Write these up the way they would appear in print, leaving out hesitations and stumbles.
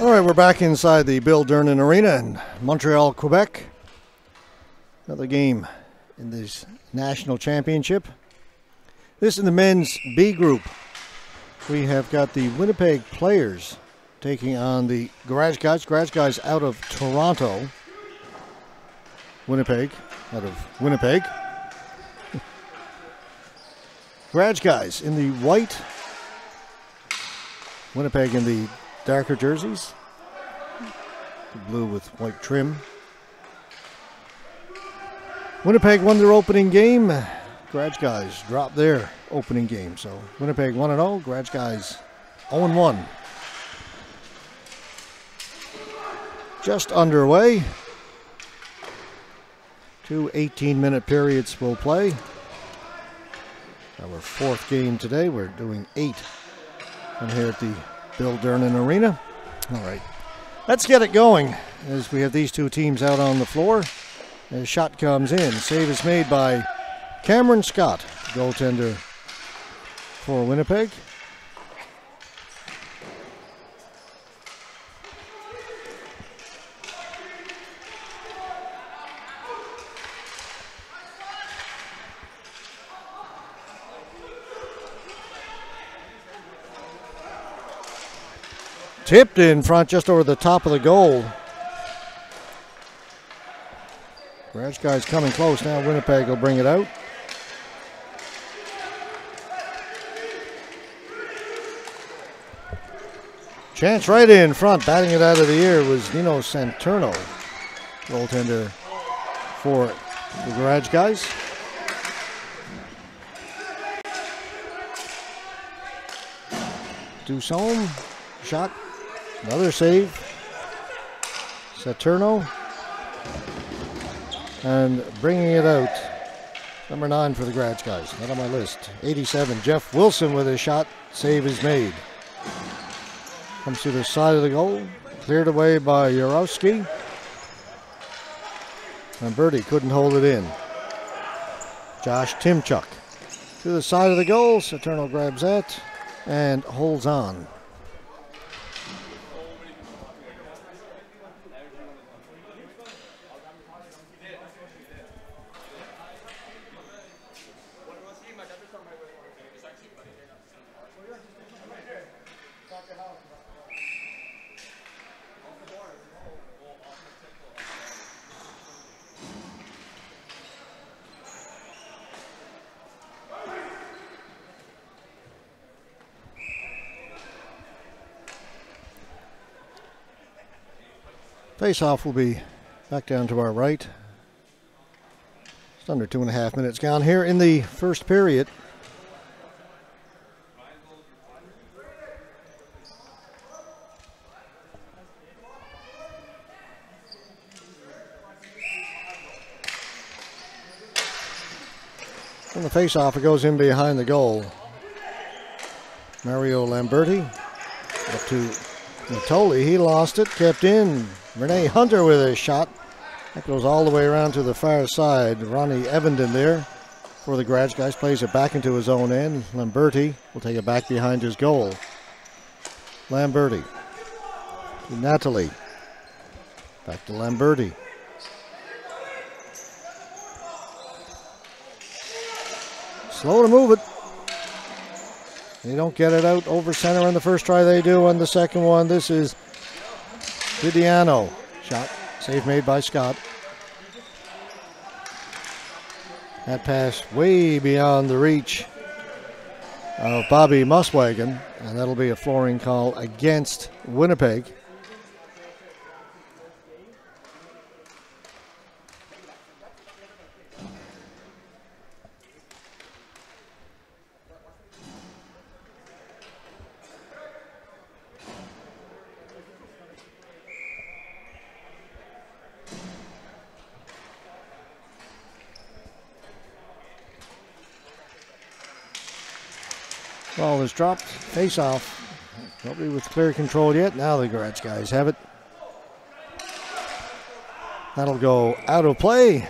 All right, we're back inside the Bill Durnan Arena in Montreal, Quebec. Another game in this national championship. This is the men's B group. We have got the Winnipeg Players taking on the Garage Guys. Garage Guys out of Toronto. Winnipeg, out of Winnipeg. Garage Guys in the white. Winnipeg in the darker jerseys. The blue with white trim. Winnipeg won their opening game. Garage Guys dropped their opening game. So Winnipeg 1-0. Garage Guys 0-1. Just underway. 2 18-minute periods will play. Our fourth game today. We're doing 8 and here at the Bill Durnan Arena. All right, let's get it going as we have these two teams out on the floor. A shot comes in. Save is made by Cameron Scott, goaltender for Winnipeg. Tipped in front just over the top of the goal. Garage Guys coming close now. Winnipeg will bring it out. Chance right in front. Batting it out of the air was Nino Santurno, goaltender for the Garage Guys. Dusson, shot. Another save. Saturno. And bringing it out, number 9 for the Garage Guys. Not on my list. 87. Jeff Wilson with a shot. Save is made. Comes to the side of the goal. Cleared away by Yarowski. And Bertie couldn't hold it in. Josh Timchuk to the side of the goal. Saturno grabs that and holds on. Face-off will be back down to our right. It's under 2.5 minutes gone here in the first period. On the face-off, it goes in behind the goal. Mario Lamberti up to Natoli. He lost it, kept in. Renee Hunter with a shot. That goes all the way around to the far side. Ronnie Evenden there for the Garage Guys. Plays it back into his own end. Lamberti will take it back behind his goal. Lamberti to Natoli. Back to Lamberti. Slow to move it. They don't get it out over center on the first try. They do on the second one. This is Vidiano. Shot. Save made by Scott. That pass way beyond the reach of Bobby Muswagon. And that'll be a flooring call against Winnipeg. Ball is dropped. Face off. Nobody with clear control yet. Now the Garage Guys have it. That'll go out of play.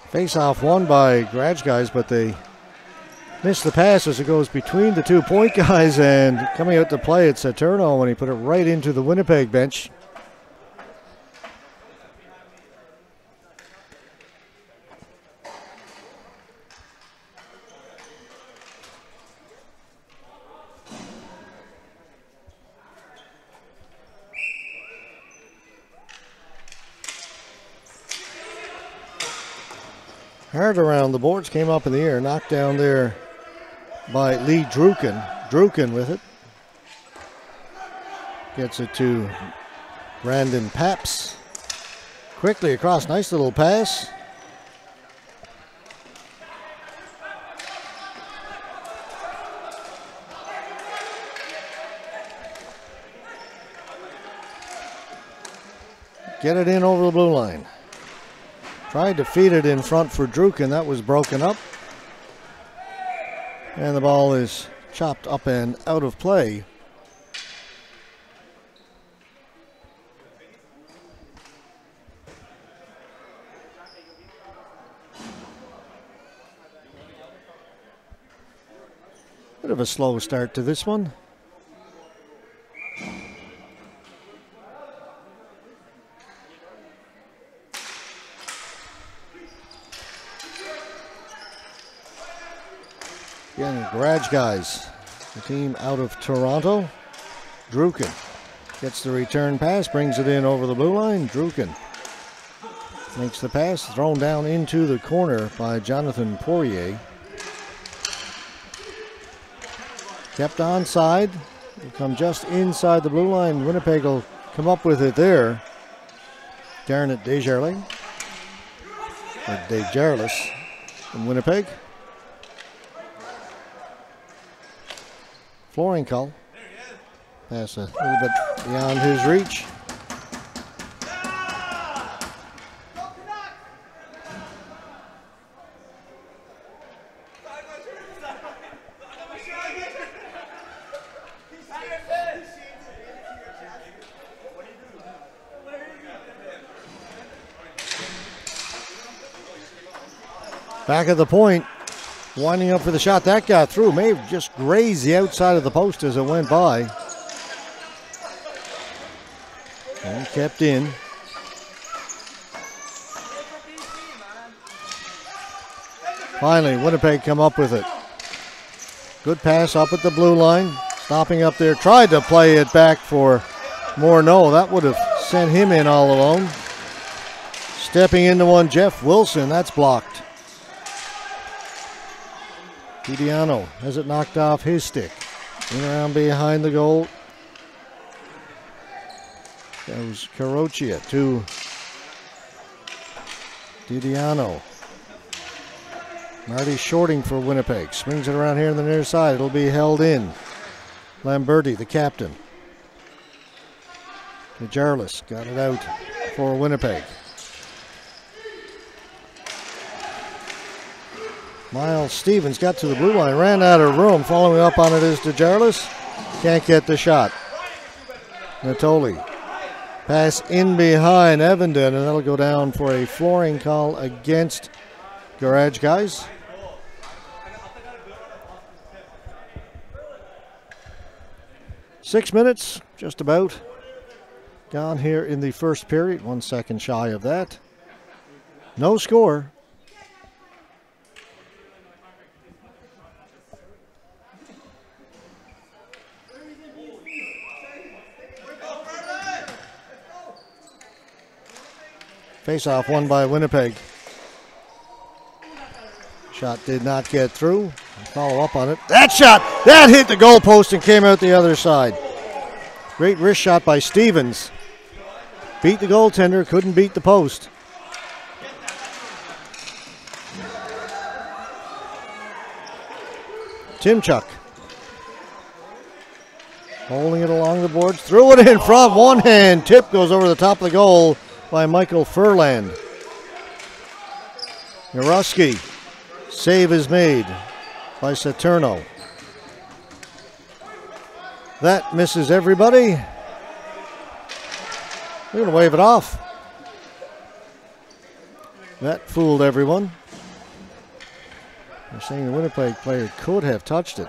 Face-off won by Garage Guys, but they missed the pass as it goes between the 2 point guys, and coming out to play, it's Saturno when he put it right into the Winnipeg bench. Hard around the boards, came up in the air, knocked down there by Lee Druken. Druken with it. Gets it to Brandon Paps. Quickly across, nice little pass. Get it in over the blue line. Tried to feed it in front for Druken. That was broken up. And the ball is chopped up and out of play. Bit of a slow start to this one. Again, Garage Guys, the team out of Toronto. Druken gets the return pass, brings it in over the blue line. Druken makes the pass, thrown down into the corner by Jonathan Poirier. Kept onside, will come just inside the blue line. Winnipeg will come up with it there. Garnet Desjardins, or Desjardins in Winnipeg. Flooring call. Pass a little bit beyond his reach. Back at the point. Winding up for the shot. That got through. May have just grazed the outside of the post as it went by. And kept in. Finally, Winnipeg come up with it. Good pass up at the blue line. Stopping up there. Tried to play it back for Morneau. That would have sent him in all alone. Stepping into one, Jeff Wilson. That's blocked. Giuliano has it knocked off his stick. In around behind the goal. Goes Caroccia to Giuliano. Marty Shorting for Winnipeg. Swings it around here on the near side. It'll be held in. Lamberti, the captain. Jarlis got it out for Winnipeg. Miles Stevens got to the blue line, ran out of room. Following up on it is DeJarlis. Can't get the shot. Natoli. Pass in behind Evenden, and that'll go down for a flooring call against Garage Guys. Six minutes, just about, gone here in the first period. 1 second shy of that. No score. Face-off won by Winnipeg. Shot did not get through. Follow up on it. That shot! That hit the goalpost and came out the other side. Great wrist shot by Stevens. Beat the goaltender, couldn't beat the post. Timchuk. Holding it along the boards. Threw it in front. One hand tip goes over the top of the goal by Michael Furland. Naruski. Save is made by Saturno. That misses everybody. We're going to wave it off. That fooled everyone. They're saying the Winnipeg player could have touched it.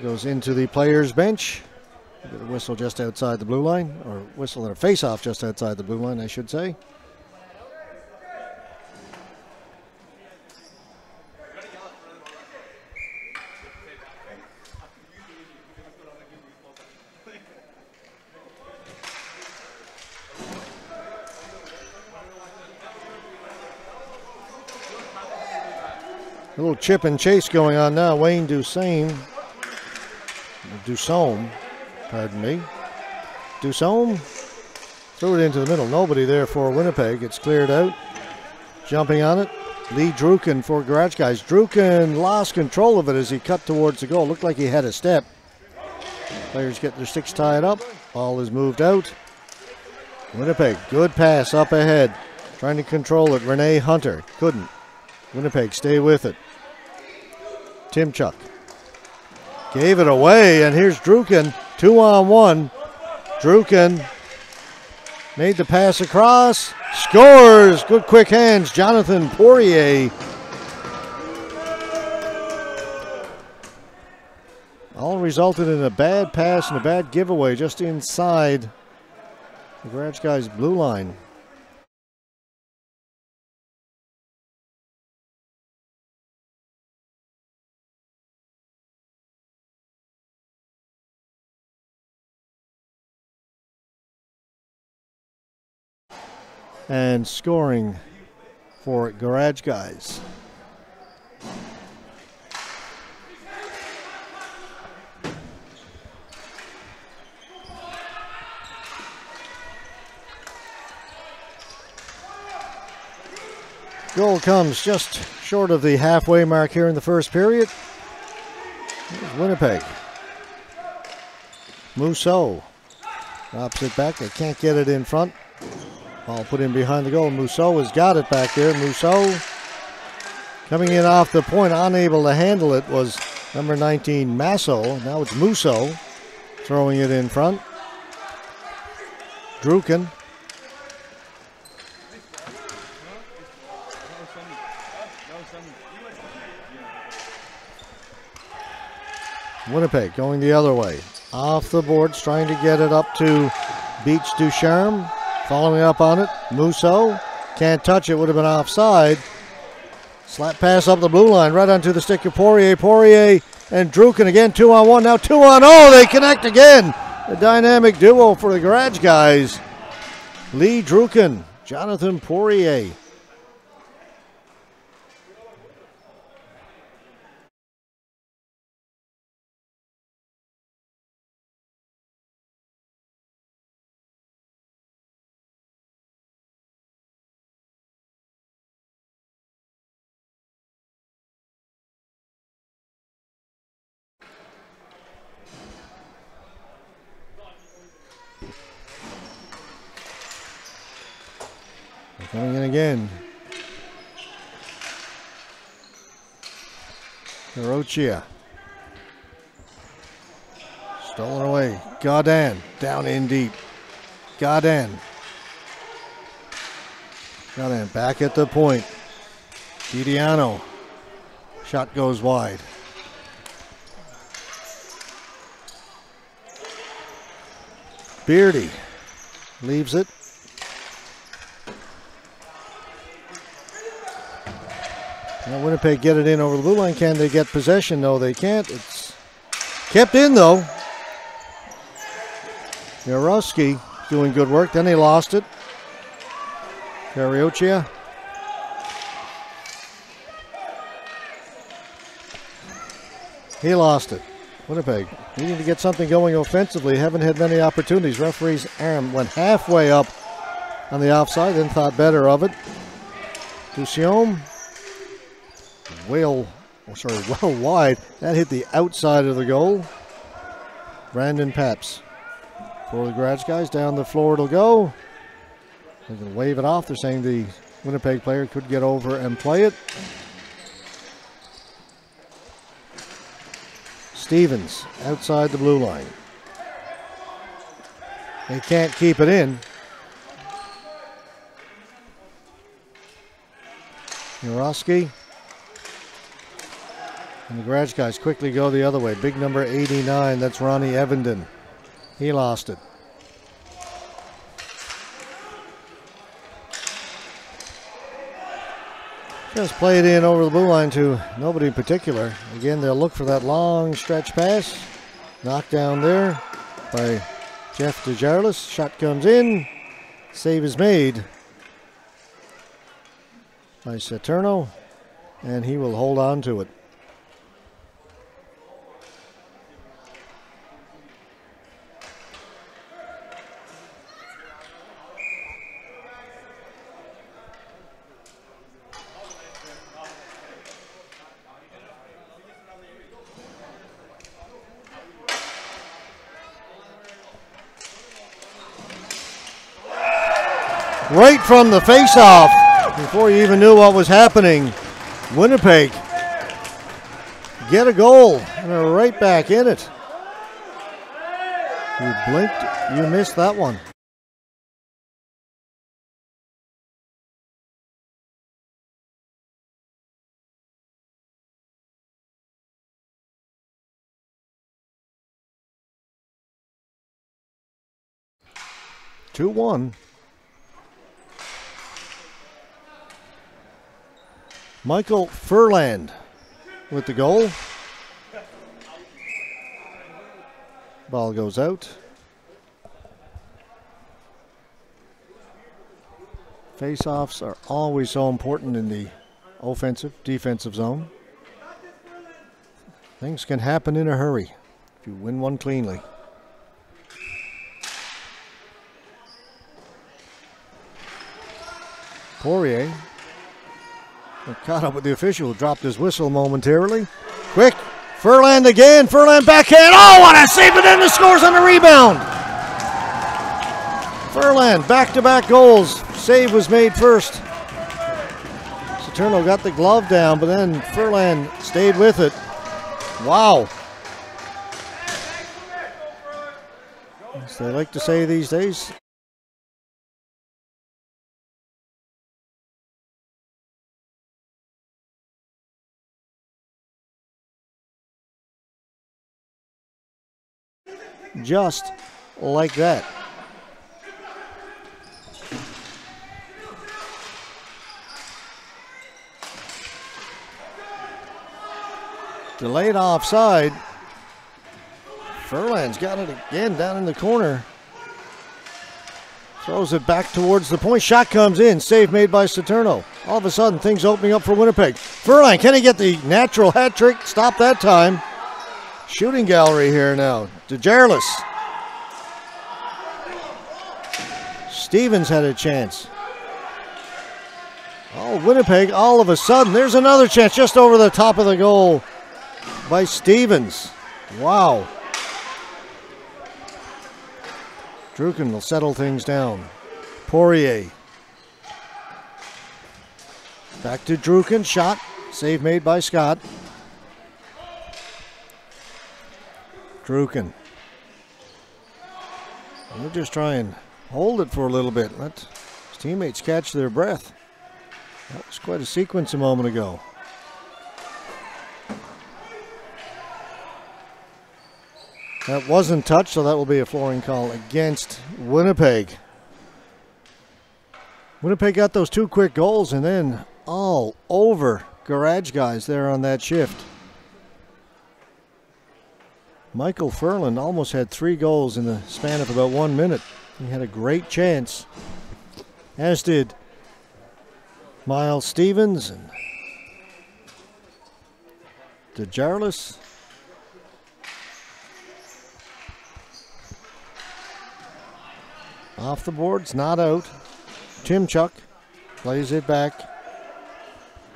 Goes into the player's bench. A whistle just outside the blue line, or whistle and a face-off just outside the blue line, I should say. A little chip and chase going on now. Wayne Dusome, pardon me. Dusome threw it into the middle. Nobody there for Winnipeg. It's cleared out. Jumping on it. Lee Druken for Garage Guys. Druken lost control of it as he cut towards the goal. Looked like he had a step. Players get their sticks tied up. Ball is moved out. Winnipeg, good pass up ahead. Trying to control it. Renee Hunter couldn't. Winnipeg stay with it. Timchuk gave it away, and here's Druken, 2-on-1. Druken made the pass across, scores. Good quick hands, Jonathan Poirier. All resulted in a bad pass and a bad giveaway just inside the Garage Guys blue line. And scoring for Garage Guys. Goal comes just short of the halfway mark here in the first period. Here's Winnipeg. Mousseau drops it back. They can't get it in front. Ball put in behind the goal. Mousseau has got it back there. Mousseau coming in off the point, unable to handle it, was number 19, Masso. Now it's Mousseau throwing it in front. Druken. Winnipeg going the other way. Off the boards, trying to get it up to Beach Ducharme. Following up on it, Mousseau can't touch it, would have been offside. Slap pass up the blue line, right onto the stick of Poirier. Poirier and Druken again, 2-on-1, now 2-on-0, they connect again. A dynamic duo for the Garage Guys. Lee Druken, Jonathan Poirier. Coming in again. Hirochia. Stolen away. Godin down in deep. Godin back at the point. Didiano. Shot goes wide. Beardy leaves it. Now Winnipeg get it in over the blue line. Can they get possession? No, they can't. It's kept in, though. Yaroski doing good work. Then they lost it. Cariocia. He lost it. Winnipeg needing to get something going offensively. Haven't had many opportunities. Referee's arm went halfway up on the offside, then thought better of it. Duciome. Well wide. That hit the outside of the goal. Brandon Paps for the Garage Guys. Down the floor it'll go. They're going to wave it off. They're saying the Winnipeg player could get over and play it. Stevens outside the blue line. They can't keep it in. Murawski. And the garage guys quickly go the other way. Big number 89, that's Ronnie Evenden. He lost it. Just play it in over the blue line to nobody in particular. Again, they'll look for that long stretch pass. Knocked down there by Jeff DeJarlis. Shot comes in. Save is made by Saturno, and he will hold on to it. Right from the face-off, before you even knew what was happening, Winnipeg get a goal and are right back in it. You blinked, you missed that one. Two 2-1. Michael Furland with the goal. Ball goes out. Face-offs are always so important in the offensive, defensive zone. Things can happen in a hurry if you win one cleanly. Poirier caught up with the official, dropped his whistle momentarily. Quick, Furland again, Furland backhand. Oh, what a save, and then the scores on the rebound. Furland, back-to-back goals. Save was made first. Saturno got the glove down, but then Furland stayed with it. Wow. As they like to say these days. Just like that. Delayed offside. Furland's got it again down in the corner. Throws it back towards the point. Shot comes in. Save made by Saturno. All of a sudden, things opening up for Winnipeg. Furland, can he get the natural hat trick? Stop that time. Shooting gallery here now. DeJarlis. Stevens had a chance. Oh, Winnipeg, all of a sudden, there's another chance just over the top of the goal by Stevens. Wow. Druken will settle things down. Poirier. Back to Druken. Shot. Save made by Scott. Druken. He'll just try and hold it for a little bit. Let his teammates catch their breath. That was quite a sequence a moment ago. That wasn't touched, so that will be a flooring call against Winnipeg. Winnipeg got those two quick goals and then all over garage guys there on that shift. Michael Furland almost had 3 goals in the span of about 1 minute. He had a great chance, as did Miles Stevens and DeJarlis. Off the boards, not out. Timchuk plays it back.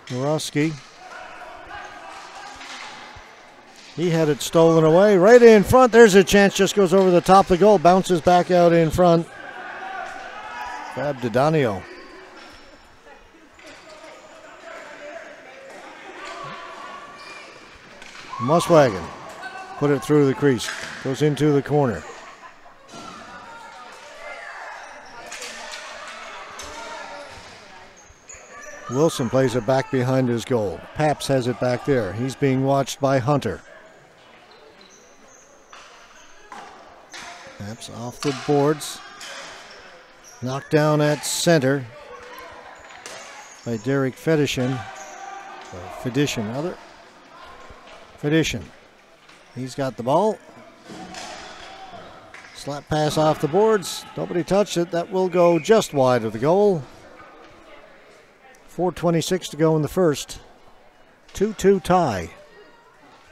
Murawski. He had it stolen away. Right in front. There's a chance. Just goes over the top of the goal. Bounces back out in front. Fab Didonio. Muswagon put it through the crease. Goes into the corner. Wilson plays it back behind his goal. Paps has it back there. He's being watched by Hunter. Paps off the boards. Knocked down at center by Derek Fedishin. Fedishin. He's got the ball. Slap pass off the boards. Nobody touched it. That will go just wide of the goal. 4:26 to go in the first. 2-2 tie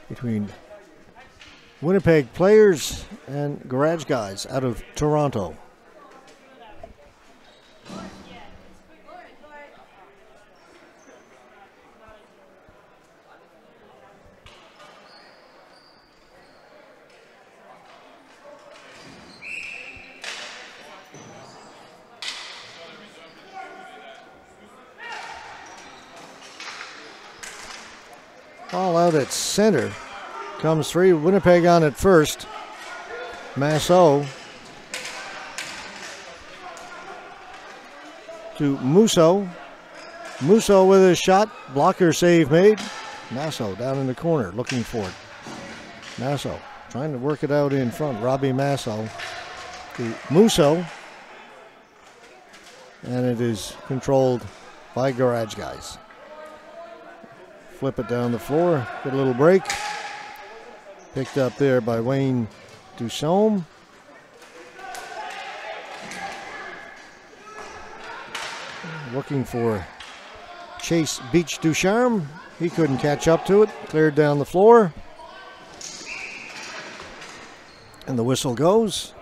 between Winnipeg players and Garage Guys out of Toronto. Ball out at center. Comes free. Winnipeg on it first. Masso to Musso. Musso with a shot. Blocker save made. Masso down in the corner looking for it. Masso trying to work it out in front. Robbie Masso to Musso. And it is controlled by Garage Guys. Flip it down the floor. Get a little break. Picked up there by Wayne Duchaume. Looking for Chase Beach Ducharme. He couldn't catch up to it. Cleared down the floor. And the whistle goes.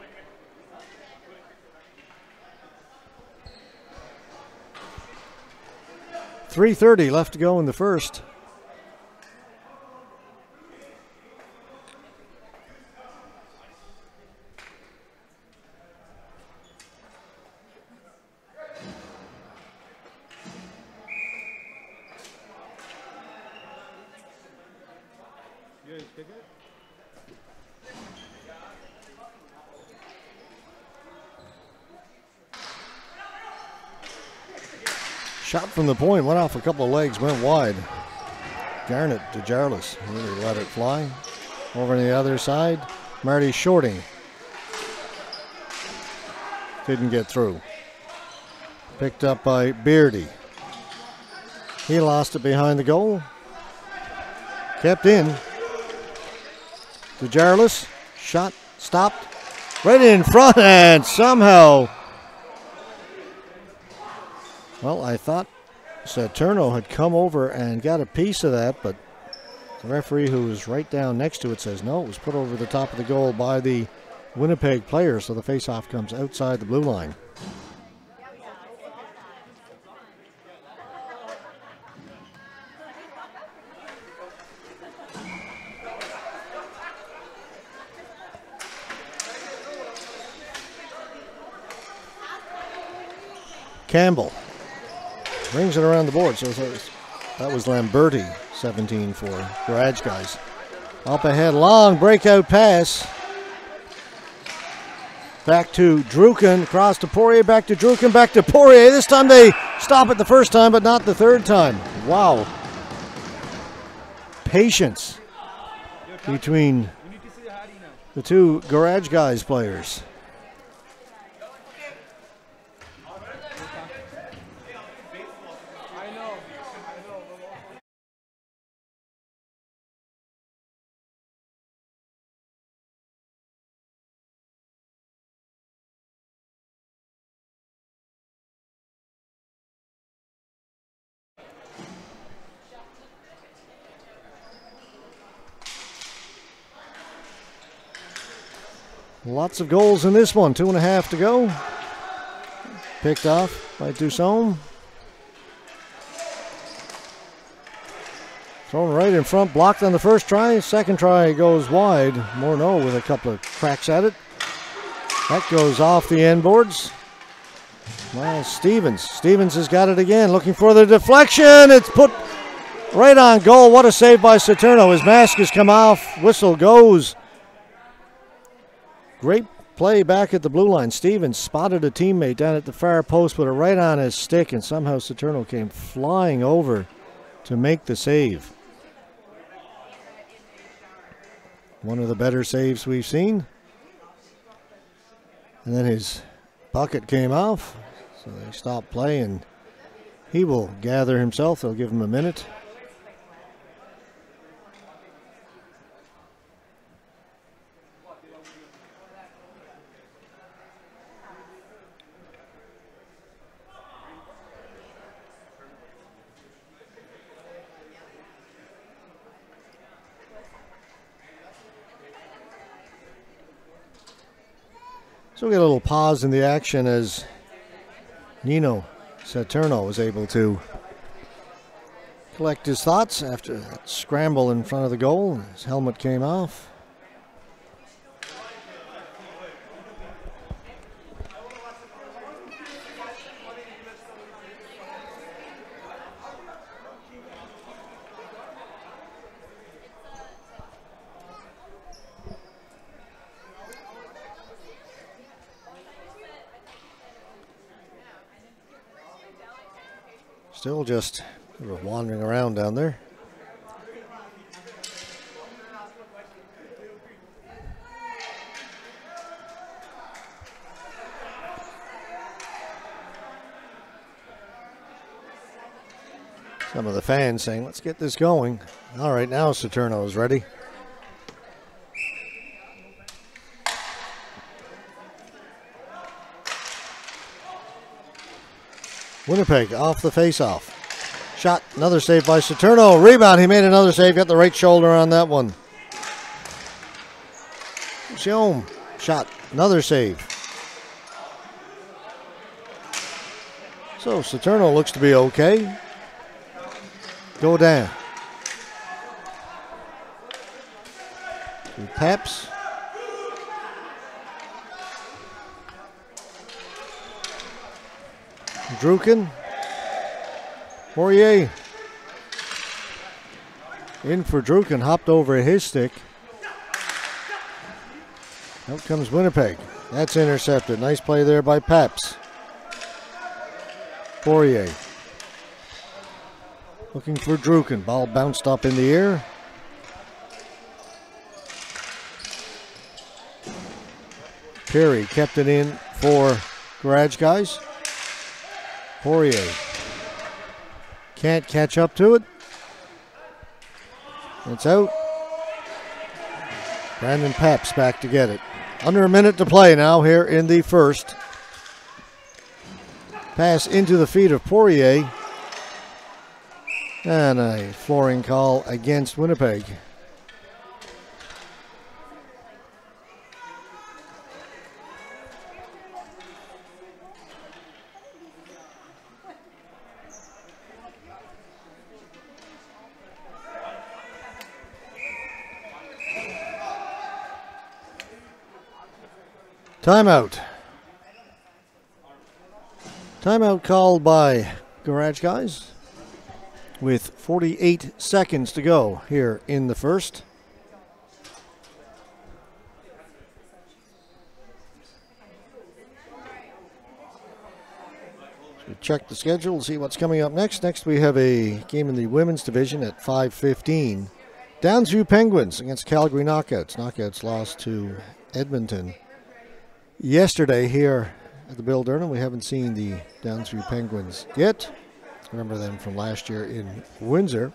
.330 left to go in the first. Shot from the point, went off a couple of legs, went wide. Garnett to Jarlis, really let it fly. Over on the other side, Marty Shorting. Didn't get through. Picked up by Beardy. He lost it behind the goal. Kept in. To Jarlis, shot, stopped. Right in front and somehow... Well, I thought Saturno had come over and got a piece of that, but the referee, who was right down next to it, says no, it was put over the top of the goal by the Winnipeg player, so the faceoff comes outside the blue line. Campbell brings it around the board, so that was Lamberti, 17 for Garage Guys. Up ahead, long breakout pass. Back to Druken, across to Poirier, back to Druken, back to Poirier. This time they stop it the first time, but not the third time. Wow. Patience between the two Garage Guys players. Lots of goals in this one. 2.5 to go. Picked off by Duchaume. Thrown right in front. Blocked on the first try. Second try goes wide. Morneau with a couple of cracks at it. That goes off the end boards. Well, Stevens. Stevens has got it again. Looking for the deflection. It's put right on goal. What a save by Saturno. His mask has come off. Whistle goes. Great play back at the blue line. Stevens spotted a teammate down at the far post, put it right on his stick, and somehow Saturno came flying over to make the save. One of the better saves we've seen. And then his bucket came off, so they stopped play, and he will gather himself. They'll give him a minute. So we get a little pause in the action as Nino Saturno was able to collect his thoughts after that scramble in front of the goal. His helmet came off. Still just sort of wandering around down there. Some of the fans saying, let's get this going. All right, now Saturno is ready. Winnipeg off the face-off. Shot, another save by Saturno. Rebound, he made another save, got the right shoulder on that one. Xiom, shot, another save. So Saturno looks to be okay. Go down. To Peps. Druken. Poirier. In for Druken, hopped over his stick. Out comes Winnipeg. That's intercepted. Nice play there by Peps. Poirier. Looking for Druken. Ball bounced up in the air. Perry kept it in for Garage Guys. Poirier can't catch up to it. It's out. Brandon Peps back to get it. Under a minute to play now here in the first. Pass into the feet of Poirier. And a flooring call against Winnipeg. Timeout. Timeout called by Garage Guys with 48 seconds to go here in the first. So check the schedule to see what's coming up next. Next we have a game in the women's division at 5:15. Downsview Penguins against Calgary Knockouts. Knockouts lost to Edmonton yesterday here at the Bill Durham. We haven't seen the Downsview Penguins yet. Remember them from last year in Windsor.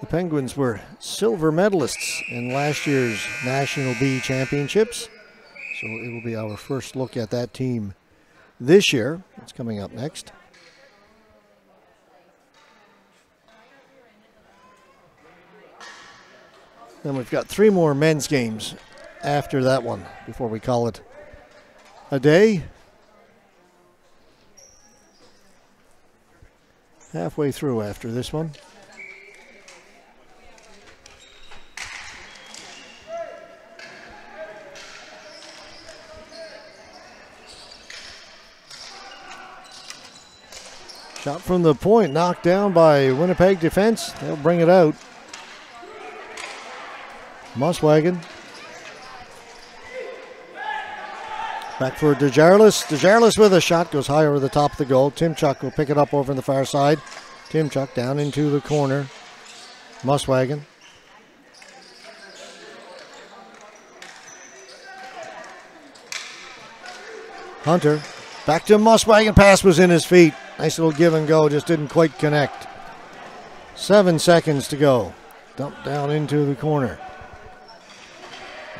The Penguins were silver medalists in last year's National B Championships. So it will be our first look at that team this year. It's coming up next. Then we've got 3 more men's games after that one before we call it a day. Halfway through after this one. Shot from the point, knocked down by Winnipeg defense. They'll bring it out. Muswagon. Back for DeJarlis. DeJarlis with a shot, goes high over the top of the goal. Timchuk will pick it up over on the far side. Timchuk down into the corner. Muswagon. Hunter. Back to Muswagon. Pass was in his feet. Nice little give and go. Just didn't quite connect. 7 seconds to go. Dump down into the corner.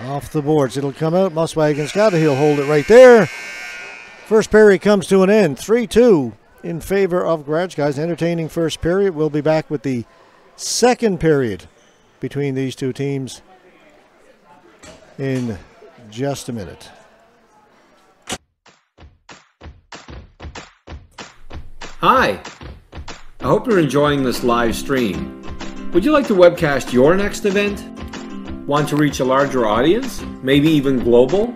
Off the boards. It'll come out. Muswagon's got it. He'll hold it right there. First period comes to an end. 3-2 in favor of Garage Guys. Entertaining first period. We'll be back with the second period between these two teams in just a minute. Hi. I hope you're enjoying this live stream. Would you like to webcast your next event? Want to reach a larger audience, maybe even global?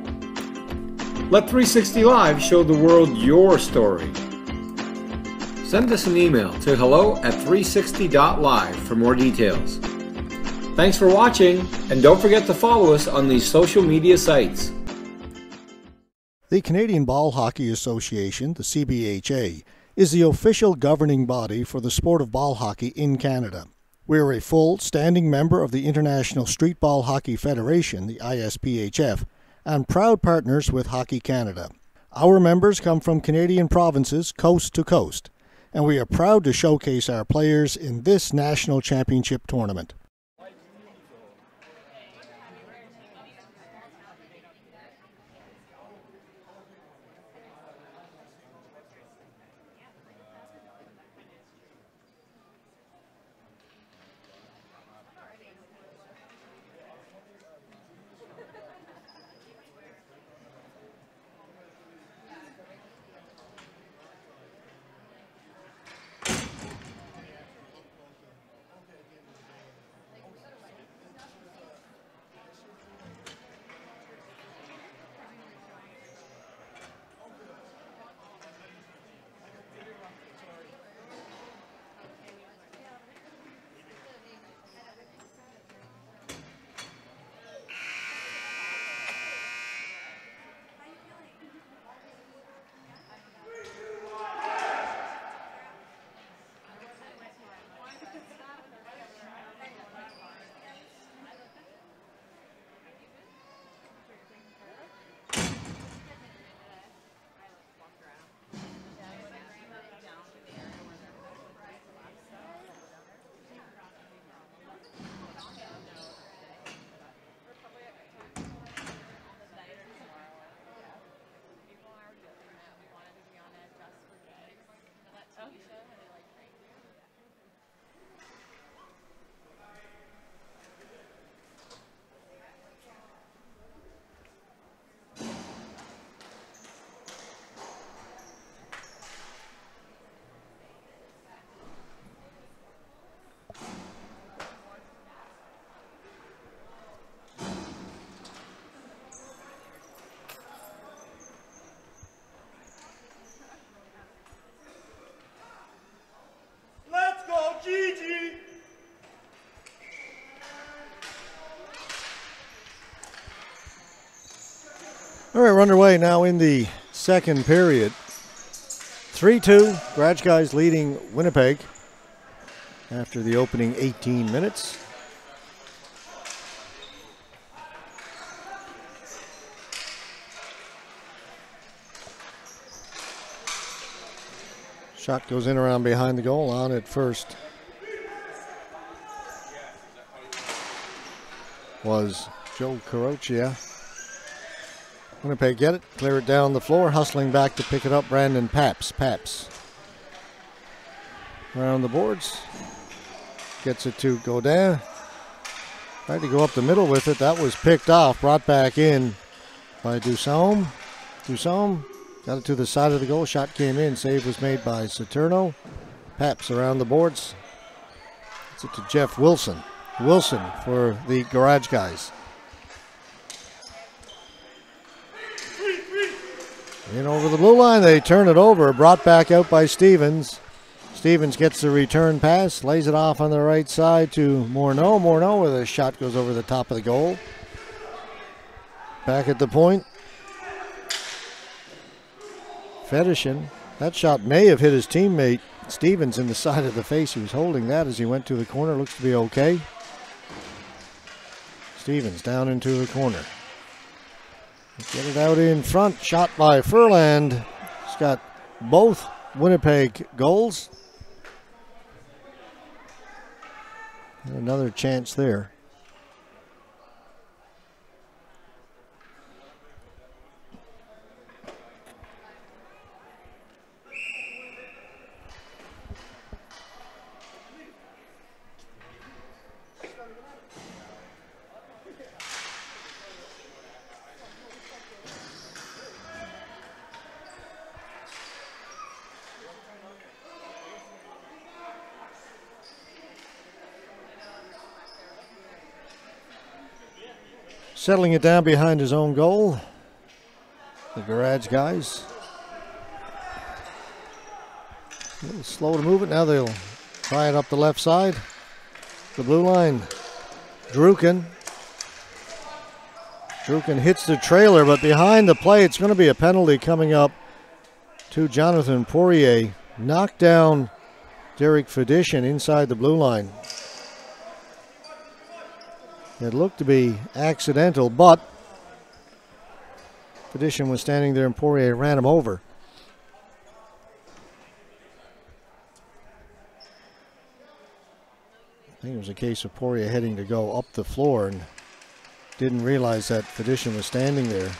Let 360 Live show the world your story. Send us an email to hello@360.live for more details. Thanks for watching, and don't forget to follow us on these social media sites. The Canadian Ball Hockey Association, the CBHA, is the official governing body for the sport of ball hockey in Canada. We are a full standing member of the International Street Ball Hockey Federation, the ISPHF, and proud partners with Hockey Canada. Our members come from Canadian provinces coast to coast, and we are proud to showcase our players in this national championship tournament. All right, we're underway now in the second period. 3-2, Garage Guys leading Winnipeg after the opening 18 minutes. Shot goes in around behind the goal, on at first was Joe Caroccia. Winnipeg get it, clear it down the floor, hustling back to pick it up, Brandon Paps. Paps around the boards, gets it to Godin. Tried to go up the middle with it, that was picked off, brought back in by Dusaume. Dusaume got it to the side of the goal, shot came in, save was made by Saturno. Paps around the boards, gets it to Jeff Wilson. Wilson for the Garage Guys. In over the blue line, they turn it over, brought back out by Stevens. Stevens gets the return pass, lays it off on the right side to Morneau. Morneau with a shot goes over the top of the goal. Back at the point. Fetishin. That shot may have hit his teammate Stevens in the side of the face. He was holding that as he went to the corner. Looks to be okay. Stevens down into the corner. Get it out in front. Shot by Furland. He's got both Winnipeg goals. And another chance there. Settling it down behind his own goal. The Garage guys. A little slow to move it. Now they'll try it up the left side. The blue line. Druken. Druken hits the trailer, but behind the play, it's going to be a penalty coming up to Jonathan Poirier. Knocked down Derek Fedishin inside the blue line. It looked to be accidental, but Fedishin was standing there and Poirier ran him over. I think it was a case of Poirier heading to go up the floor and didn't realize that Fedishin was standing there.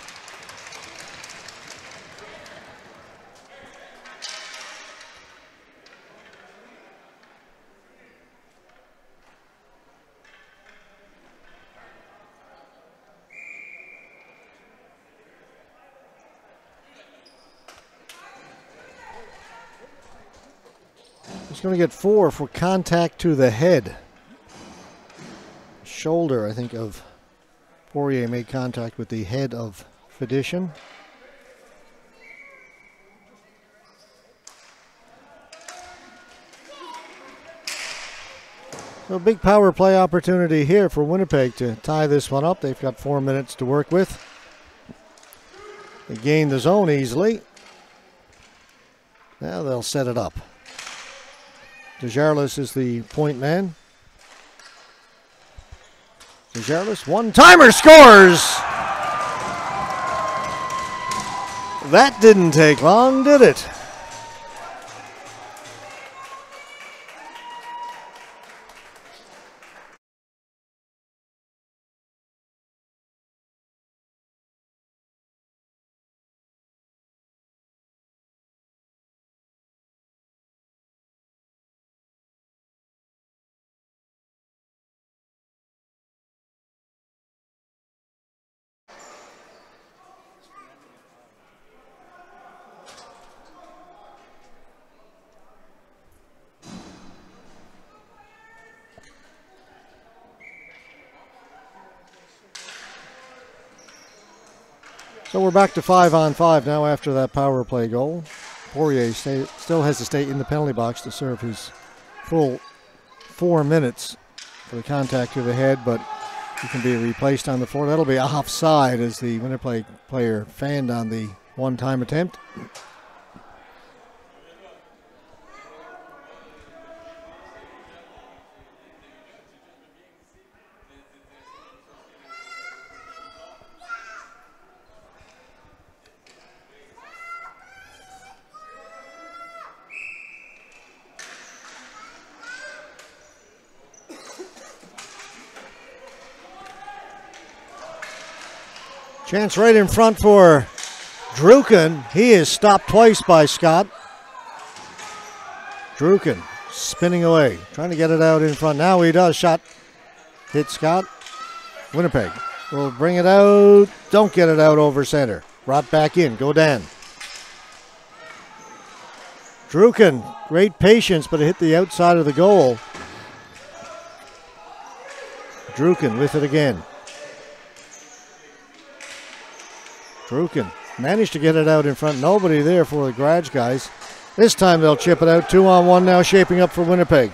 He's going to get 4 for contact to the head. Shoulder, I think, of Poirier made contact with the head of Fedishin. So a big power play opportunity here for Winnipeg to tie this one up. They've got 4 minutes to work with. They gain the zone easily. Now they'll set it up. Desjardins is the point man. Desjardins, one-timer, scores! That didn't take long, did it? So we're back to 5-on-5 now after that power play goal. Poirier still has to stay in the penalty box to serve his full 4 minutes for the contact to the head, but he can be replaced on the floor. That'll be offside as the Winnipeg player fanned on the one-time attempt. Chance right in front for Druken. He is stopped twice by Scott. Druken spinning away, trying to get it out in front. Now he does. Shot hit Scott. Winnipeg will bring it out. Don't get it out over center. Brought back in. Godin. Druken, great patience, but it hit the outside of the goal. Druken with it again. Druken managed to get it out in front. Nobody there for the Garage guys. This time they'll chip it out. 2-on-1 now shaping up for Winnipeg.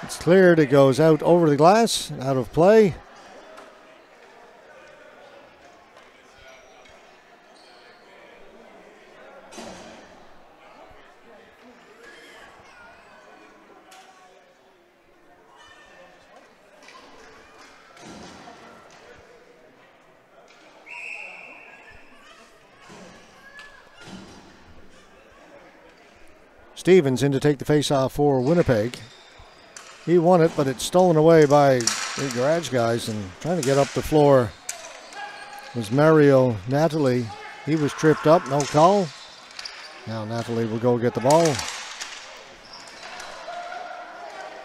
It's cleared. It goes out over the glass, out of play. Stevens in to take the face-off for Winnipeg. He won it, but it's stolen away by the Garage guys, and trying to get up the floor was Mario Nathalie. He was tripped up, no call. Now Nathalie will go get the ball.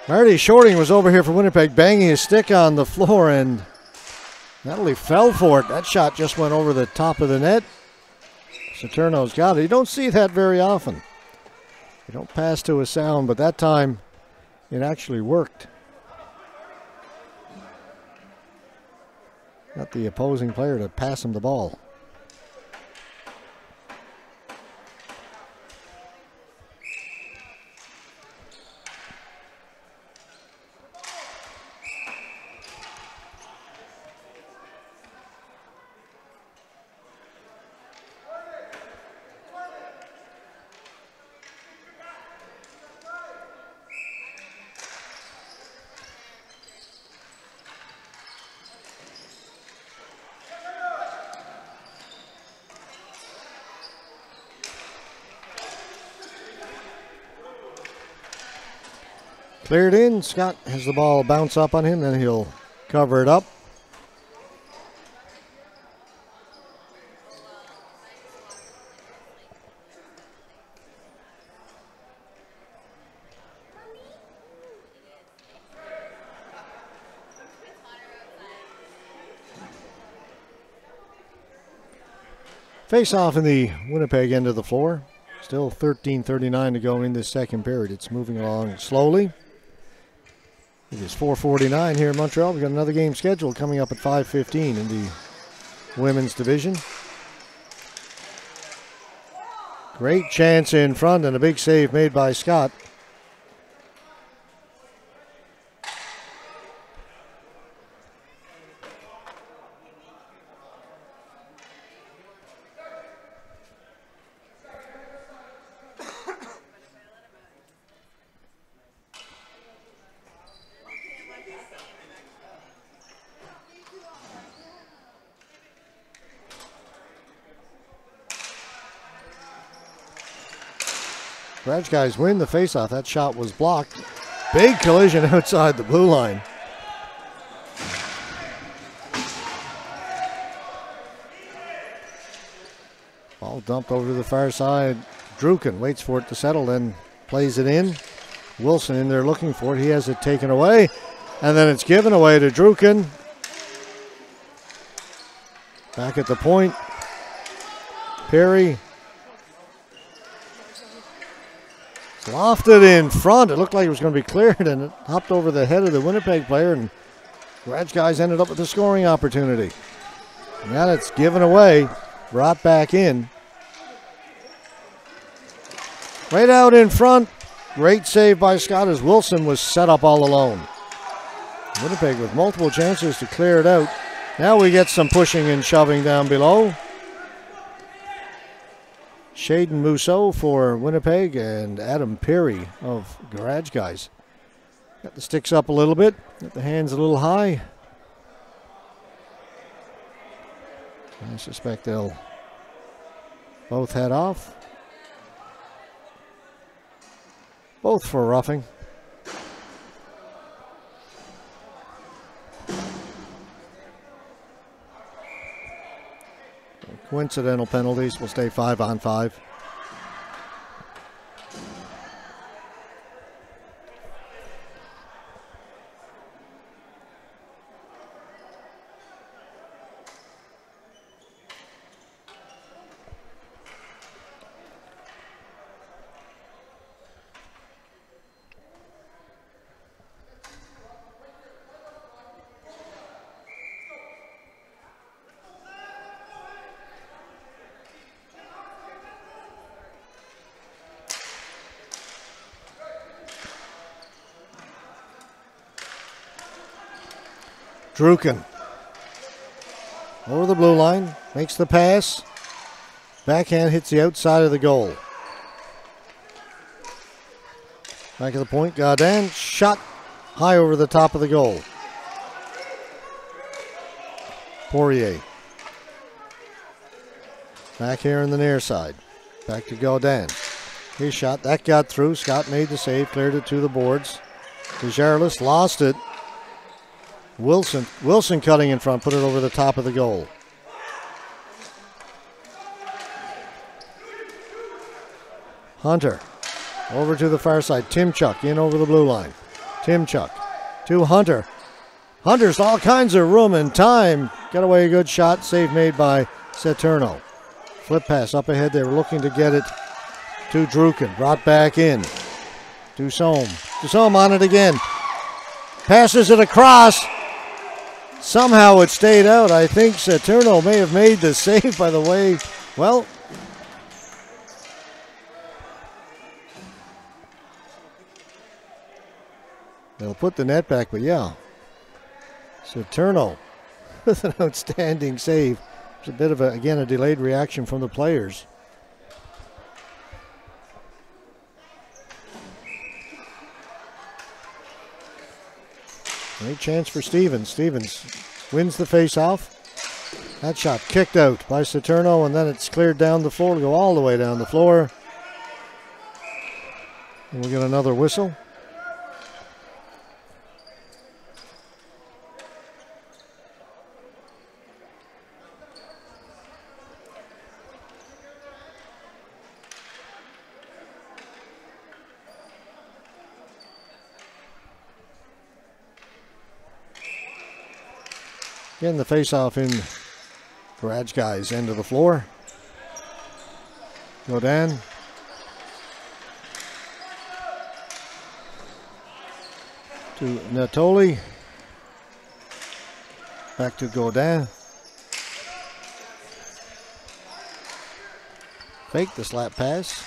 Marty Shorting was over here for Winnipeg, banging his stick on the floor, and Nathalie fell for it. That shot just went over the top of the net. Saturno's got it. You don't see that very often. You don't pass to a sound, but that time it actually worked. Got the opposing player to pass him the ball. Cleared in. Scott has the ball bounce up on him, then he'll cover it up. Face off in the Winnipeg end of the floor. Still 13:39 to go in this second period. It's moving along slowly. It is 4:49 here in Montreal. We've got another game scheduled coming up at 5:15 in the women's division. Great chance in front and a big save made by Scott. Garage guys win the faceoff. That shot was blocked. Big collision outside the blue line. Ball dumped over to the far side. Druken waits for it to settle, then plays it in. Wilson in there looking for it. He has it taken away, and then it's given away to Druken. Back at the point. Perry. Lofted in front. It looked like it was going to be cleared, and it hopped over the head of the Winnipeg player, and Garage guys ended up with the scoring opportunity. And now it's given away, brought back in. Right out in front. Great save by Scott as Wilson was set up all alone. Winnipeg with multiple chances to clear it out. Now we get some pushing and shoving down below. Shaden Mousseau for Winnipeg and Adam Perry of Garage guys. Got the sticks up a little bit, got the hands a little high. I suspect they'll both head off. Both for roughing. Coincidental penalties will stay 5-on-5. Druken. Over the blue line. Makes the pass. Backhand hits the outside of the goal. Back of the point. Gaudin. Shot high over the top of the goal. Poirier. Back here in the near side. Back to Gaudin. His shot. That got through. Scott made the save. Cleared it to the boards. Desjardins lost it. Wilson cutting in front. Put it over the top of the goal. Hunter. Over to the far side. Timchuk in over the blue line. Timchuk to Hunter. Hunter's all kinds of room and time. Got away a good shot. Save made by Saturno. Flip pass up ahead. They were looking to get it to Druken. Brought back in. Dusome. Dusome on it again. Passes it across. Somehow it stayed out. I think Saturno may have made the save by the way. Well, they'll put the net back, but yeah. Saturno with an outstanding save. It's a bit of, again, a delayed reaction from the players. Great chance for Stevens. Stevens wins the face-off. That shot kicked out by Saturno, and then it's cleared down the floor to go all the way down the floor. And we'll get another whistle. Again, the face-off in Garage Guy's end of the floor. Gaudin. To Natoli. Back to Gaudin. Fake the slap pass.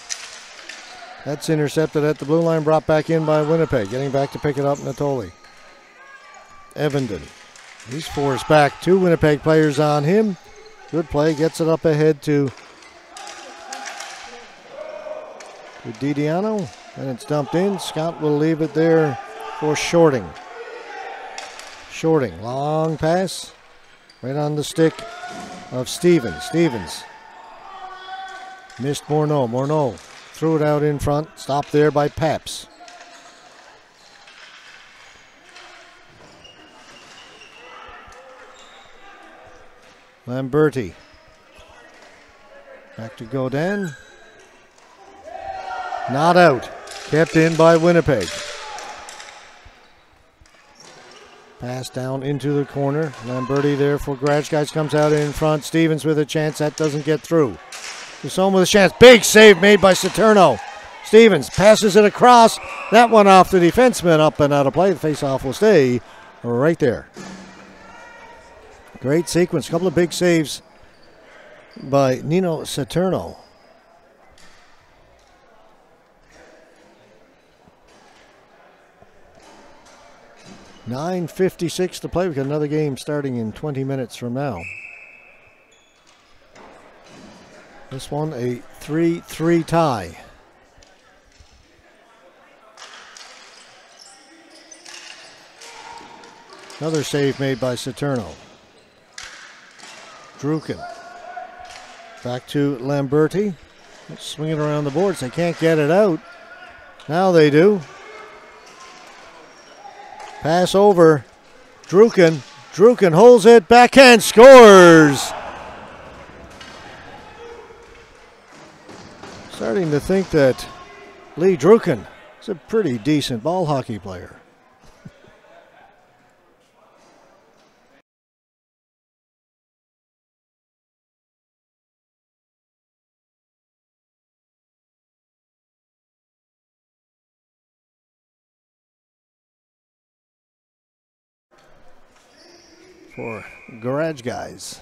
That's intercepted at the blue line, brought back in by Winnipeg. Getting back to pick it up, Natoli. Evenden. He's forced back. 2 Winnipeg players on him. Good play. Gets it up ahead to Didiano. And it's dumped in. Scott will leave it there for Shorting. Shorting. Long pass. Right on the stick of Stevens. Stevens. Missed Morneau. Morneau threw it out in front. Stopped there by Paps. Lamberti. Back to Gaudin. Not out. Kept in by Winnipeg. Pass down into the corner. Lamberti there for Garage Guys. Comes out in front. Stevens with a chance. That doesn't get through. Dusome with a chance. Big save made by Saturno. Stevens passes it across. That one off the defenseman. Up and out of play. The faceoff will stay right there. Great sequence. A couple of big saves by Nino Saturno. .9:56 to play. We've got another game starting in 20 minutes from now. This one a 3-3 tie. Another save made by Saturno. Druken. Back to Lamberti. Swinging around the boards. They can't get it out. Now they do. Pass over. Druken. Druken holds it. Backhand scores. Starting to think that Lee Druken is a pretty decent ball hockey player. For Garage Guys.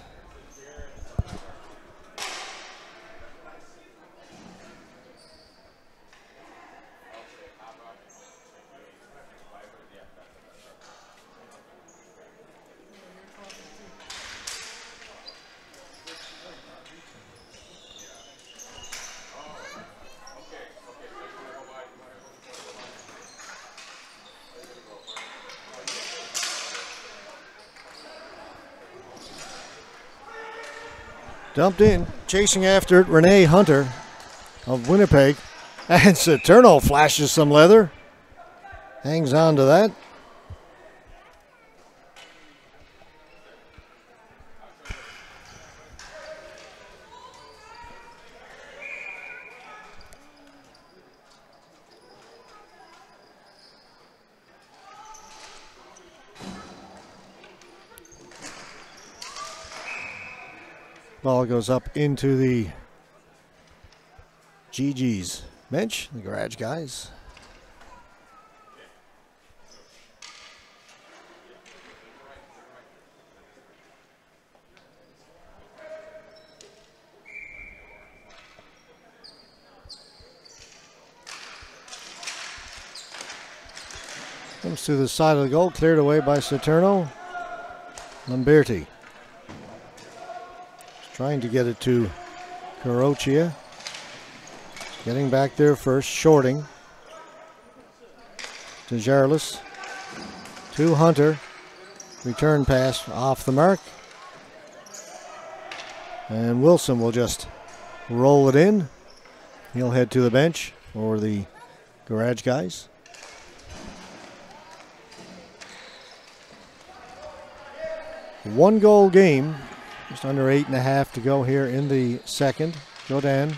Dumped in, chasing after it, Renee Hunter of Winnipeg. And Saturno flashes some leather. Hangs on to that. Ball goes up into the GG's bench, the Garage guys. Comes to the side of the goal, cleared away by Saturno. Lamberti trying to get it to Caroccia. Getting back there first, shorting. To Jarlis. To Hunter. Return pass off the mark. And Wilson will just roll it in. He'll head to the bench for the Garage guys. One goal game. Just under 8.5 to go here in the second. Godin.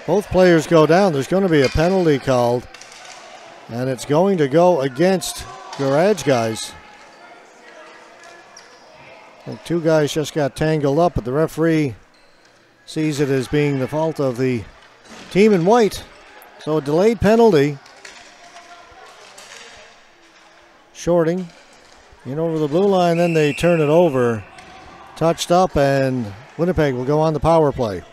Both players go down. There's going to be a penalty called. And it's going to go against Garage guys. And two guys just got tangled up, but the referee sees it as being the fault of the team in white. So a delayed penalty. Shorting in over the blue line, then they turn it over. Touched up, and Winnipeg will go on the power play.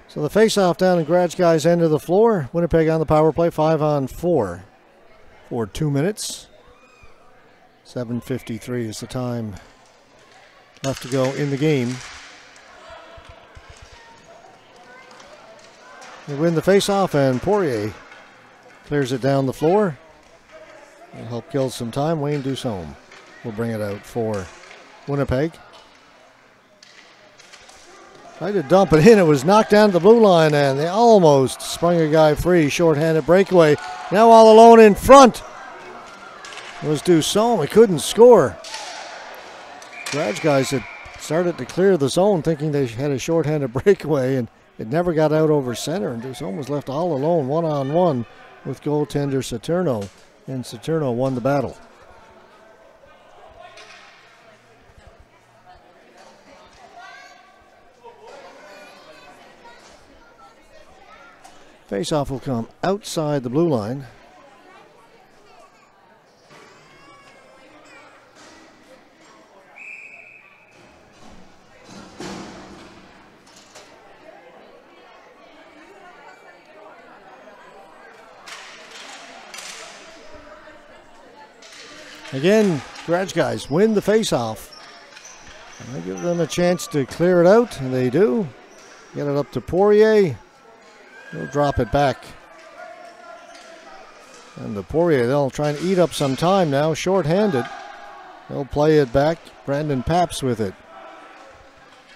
So the face-off down in Garage guys' end of the floor. Winnipeg on the power play, 5-on-4 for 2 minutes. 7:53 is the time left to go in the game. They win the face-off, and Poirier clears it down the floor. Will help kill some time. Wayne Dusome will bring it out for Winnipeg. Tried to dump it in. It was knocked down to the blue line, and they almost sprung a guy free. Short-handed breakaway. Now all alone in front was Dusome. He couldn't score. Garage guys had started to clear the zone thinking they had a short-handed breakaway, and it never got out over center, and Dusome was left all alone, one-on-one with goaltender Saturno, and Saturno won the battle. Face-off will come outside the blue line. Again, Garage guys win the face-off. I give them a chance to clear it out, and they do. Get it up to Poirier. He'll drop it back. And the Poirier, they'll try and eat up some time now, short-handed. They'll play it back. Brandon Paps with it.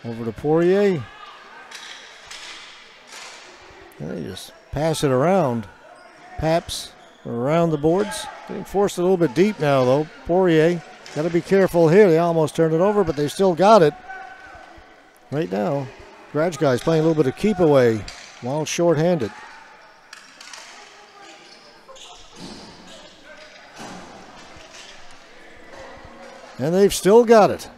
Over to Poirier. And they just pass it around. Paps around the boards. Getting forced a little bit deep now, though. Poirier, got to be careful here. They almost turned it over, but they still got it. Right now, Garage guys playing a little bit of keep away while short-handed. And they've still got it.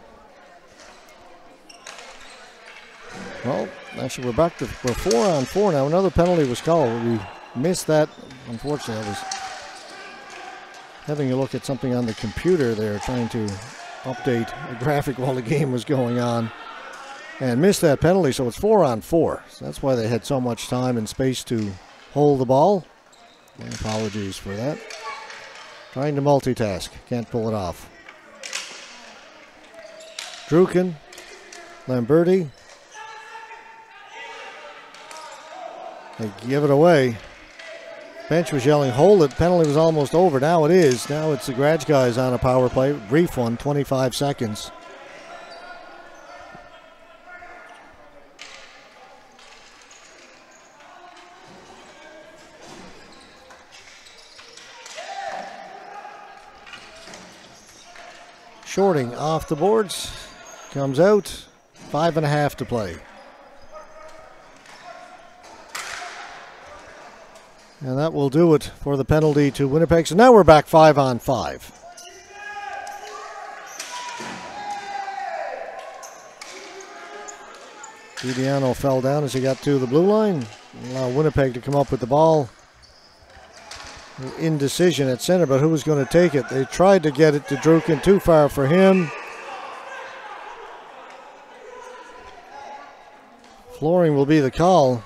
Well, actually, we're 4-on-4 now. Another penalty was called. We missed that. Unfortunately, I was having a look at something on the computer there, trying to update a graphic while the game was going on and missed that penalty, so it's 4-on-4. So that's why they had so much time and space to hold the ball. My apologies for that. Trying to multitask, can't pull it off. Druken, Lamberti. They give it away. Bench was yelling, hold it. Penalty was almost over. Now it is. Now it's the Grudge guys on a power play. Brief one, 25 seconds. Shorting off the boards. Comes out. 5.5 to play. And that will do it for the penalty to Winnipeg. So now we're back 5-on-5. Giuliano fell down as he got to the blue line. Allow Winnipeg to come up with the ball. Indecision at center, but who was going to take it? They tried to get it to Druken, too far for him. Flooring will be the call.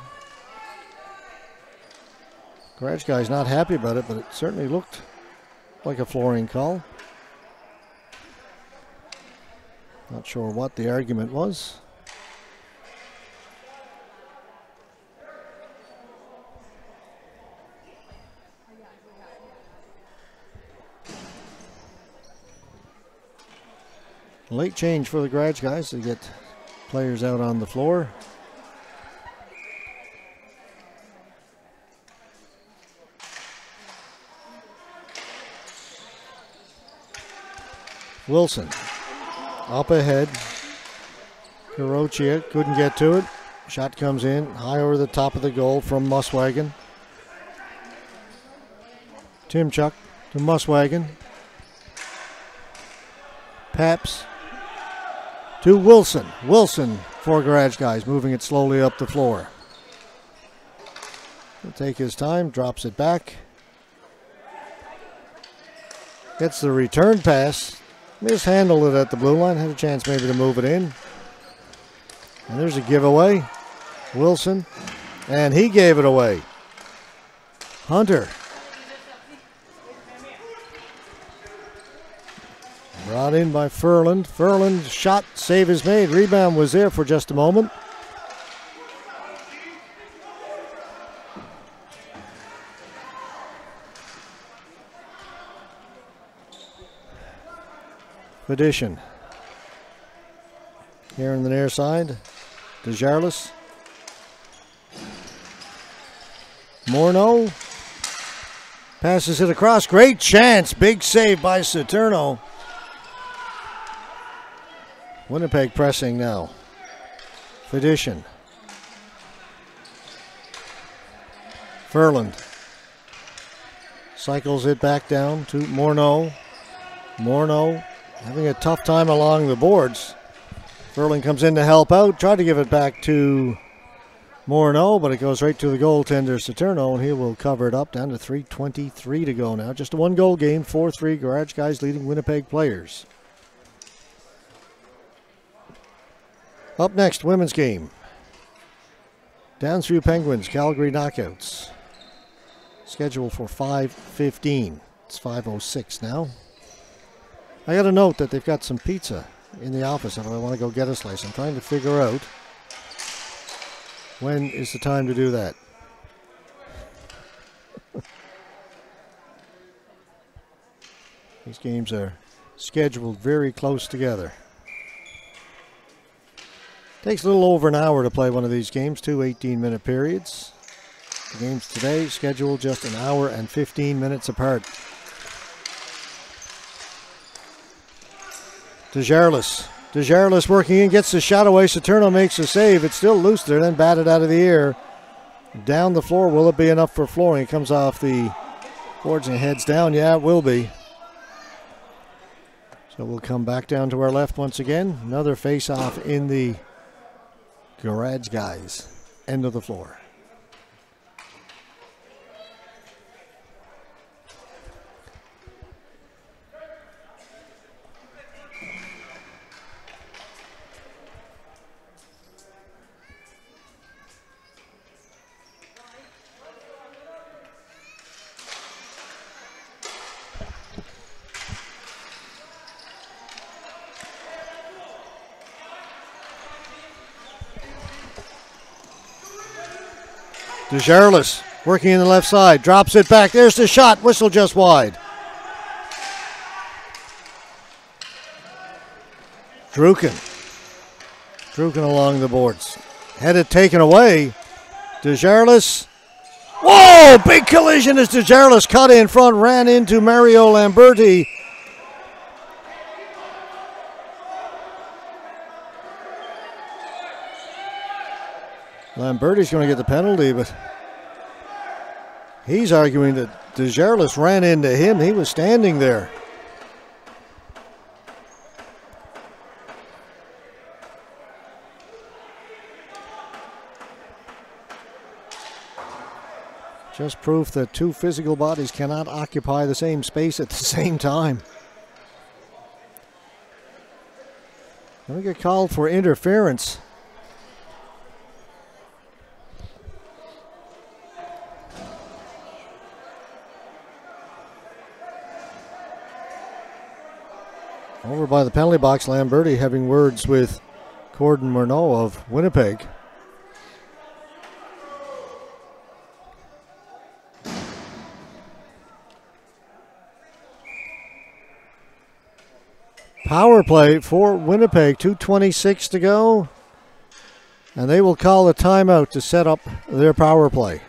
Grudge guy's not happy about it, but it certainly looked like a flooring call. Not sure what the argument was. Late change for the Grudge guys to get players out on the floor. Wilson up ahead. Kurochia couldn't get to it. Shot comes in high over the top of the goal from Muswagon. Timchuk to Muswagon. Paps to Wilson. Wilson for Garage guys, moving it slowly up the floor. He'll take his time, drops it back. Gets the return pass. Mishandled it at the blue line. Had a chance maybe to move it in. And there's a giveaway. Wilson. And he gave it away. Hunter. Brought in by Furland. Furland shot. Save is made. Rebound was there for just a moment. Addition. Here on the near side, Desjardins. Morneau passes it across. Great chance. Big save by Saturno. Winnipeg pressing now. Addition. Furland cycles it back down to Morneau. Morneau having a tough time along the boards. Furling comes in to help out. Tried to give it back to Morneau, but it goes right to the goaltender, Saturno, and he will cover it up. Down to 3:23 to go now. Just a one-goal game, 4-3. Garage guys leading Winnipeg players. Up next, women's game. Downsview Penguins, Calgary Knockouts. Scheduled for 5:15. It's 5:06 now. I got a note that they've got some pizza in the office if I want to go get a slice. I'm trying to figure out when is the time to do that. These games are scheduled very close together. Takes a little over an hour to play one of these games, 2 18-minute periods. The games today scheduled just an hour and 15 minutes apart. Desjardins working in, gets the shot away. Saturno makes a save. It's still loose there, then batted out of the air. Down the floor, will it be enough for flooring? It comes off the boards and heads down. Yeah, it will be. So we'll come back down to our left once again. Another face-off in the Garage guys' end of the floor. DeJarlis working in the left side, drops it back. There's the shot, whistle just wide. Druken along the boards. Had it taken away. DeJarlis. Whoa! Big collision as DeJarlis cut in front, ran into Mario Lamberti. Lamberti's going to get the penalty, but he's arguing that DeJarlis ran into him. He was standing there. Just proof that two physical bodies cannot occupy the same space at the same time. Going to get called for interference. Over by the penalty box, Lamberti having words with Gordon Murnau of Winnipeg. Power play for Winnipeg, 2:26 to go. And they will call a timeout to set up their power play.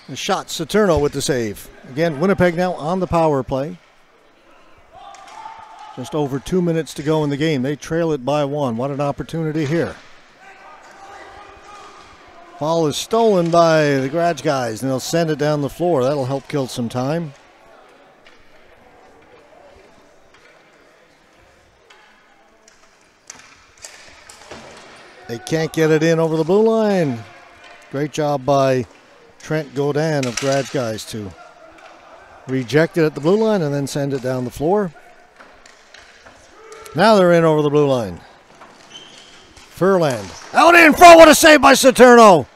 The shot, Saturno with the save. Again, Winnipeg now on the power play. Just over 2 minutes to go in the game. They trail it by one. What an opportunity here. Ball is stolen by the Grudge guys, and they'll send it down the floor. That'll help kill some time. They can't get it in over the blue line. Great job by Trent Godin of Grudge guys to reject it at the blue line and then send it down the floor. Now they're in over the blue line. Furland out in front. What a save by Saturno.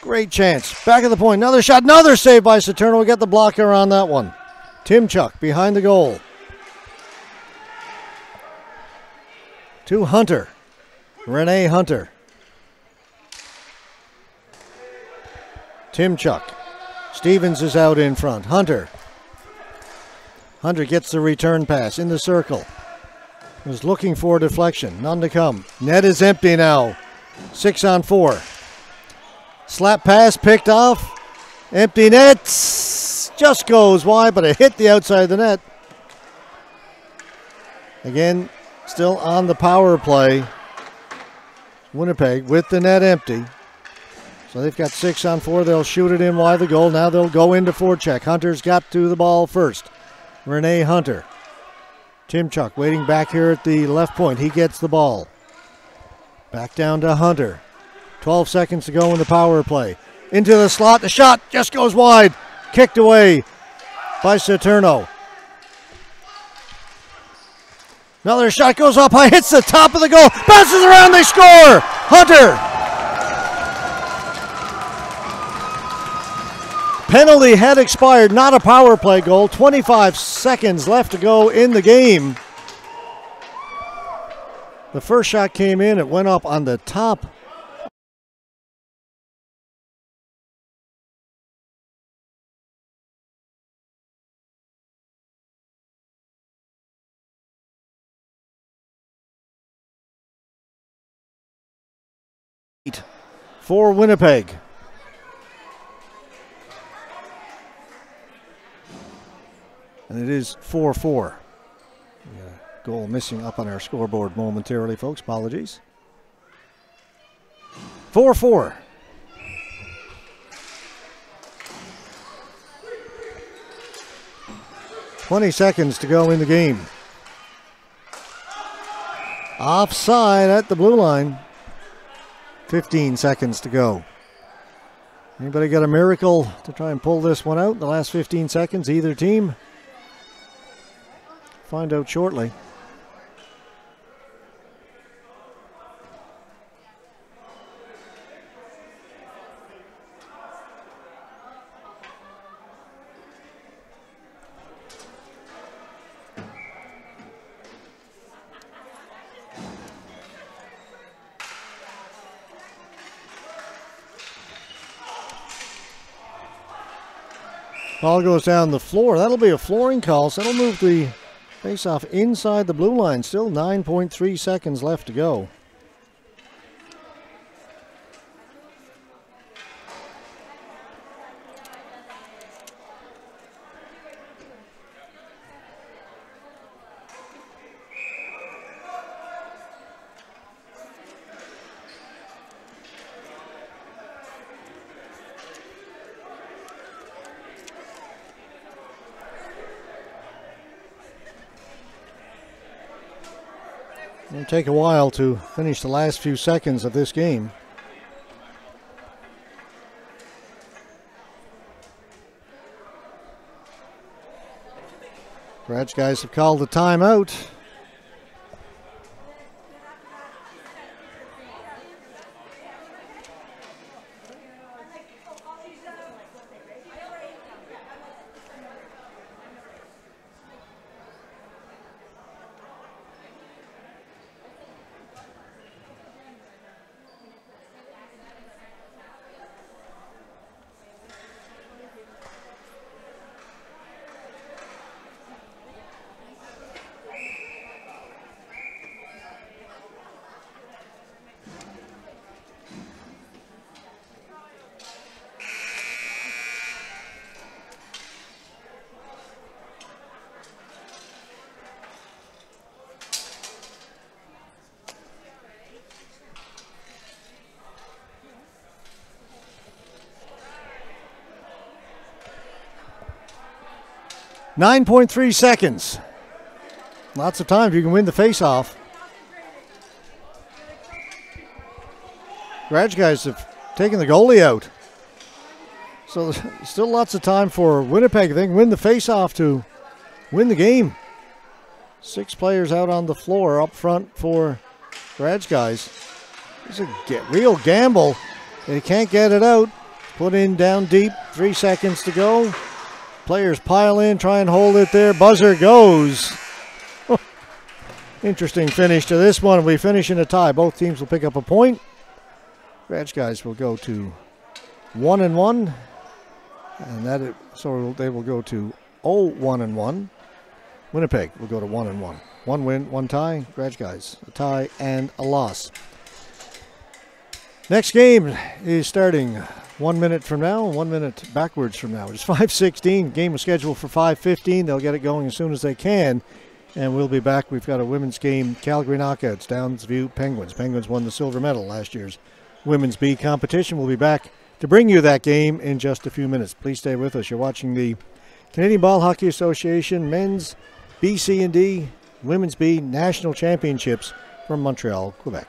Great chance. Back of the point. Another shot. Another save by Saturno. We get the blocker on that one. Timchuk behind the goal. To Hunter. Rene Hunter. Timchuk. Stevens is out in front. Hunter. Hunter gets the return pass in the circle. Was looking for a deflection. None to come. Net is empty now. 6-on-4. Slap pass picked off. Empty net. Just goes wide, but it hit the outside of the net. Again, still on the power play. Winnipeg with the net empty. So they've got 6-on-4. They'll shoot it in wide the goal. Now they'll go into forecheck. Hunter's got to the ball first. Rene Hunter. Timchuk waiting back here at the left point. He gets the ball. Back down to Hunter. 12 seconds to go in the power play. Into the slot. The shot just goes wide. Kicked away by Saturno. Another shot goes up high. Hits the top of the goal. Bounces around. They score. Hunter. Penalty had expired, not a power play goal. 25 seconds left to go in the game. The first shot came in. It went up on the top for Winnipeg. And it is 4-4. Goal missing up on our scoreboard momentarily, folks. Apologies. 4-4. "20 seconds to go in the game. Offside at the blue line. 15 seconds to go. Anybody got a miracle to try and pull this one out in the last 15 seconds? Either team? Find out shortly. Ball goes down the floor. That'll be a flooring call, so that'll move the face-off inside the blue line. Still 9.3 seconds left to go. It'll take a while to finish the last few seconds of this game. Raj guys have called the timeout. .3 seconds. Lots of time if you can win the face-off. Raj guys have taken the goalie out. So there's still lots of time for Winnipeg. They can win the face-off to win the game. 6 players out on the floor up front for Raj guys. It's a real gamble. They can't get it out. Put in down deep. 3 seconds to go. Players pile in, try and hold it there. Buzzer goes. Interesting finish to this one. We finish in a tie. Both teams will pick up a point. Raj guys will go to 1-1. And so they will go to 0-1-1. Winnipeg will go to 1-1. 1 win, 1 tie. Raj guys, a tie and a loss. Next game is starting 1 minute from now, 1 minute backwards from now. It's 5:16. Game was scheduled for 5:15. They'll get it going as soon as they can. And we'll be back. We've got a women's game, Calgary Knockouts, Downsview Penguins. Penguins won the silver medal last year's Women's B competition. We'll be back to bring you that game in just a few minutes. Please stay with us. You're watching the Canadian Ball Hockey Association Men's B, C, and D Women's B National Championships from Montreal, Quebec.